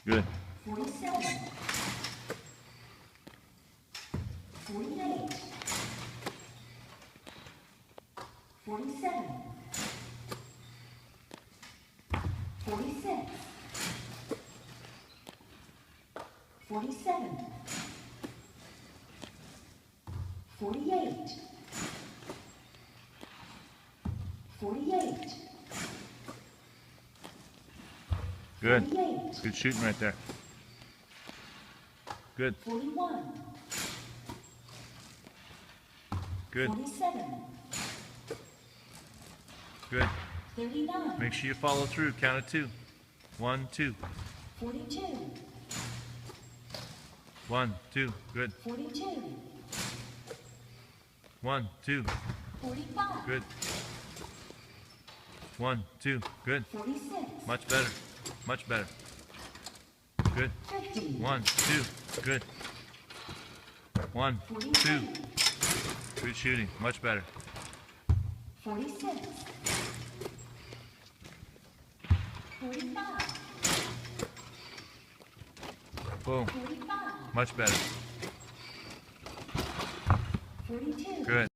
Good. 47, 48, 47, 46, 47, 48, 48, Good. 48, Good shooting right there. Good. 41, Good. 47, Good. 39, Make sure you follow through. Count of 2. 1, 2. 42, 1, 2. Good. 42, 1, 2. 45, Good. 1, 2. Good. 46, Much better. Much better. Good. 50, 1, 2. Good. 1, 2. Good shooting. Much better. 46, 45, Boom. 45, Much better. 42. Good.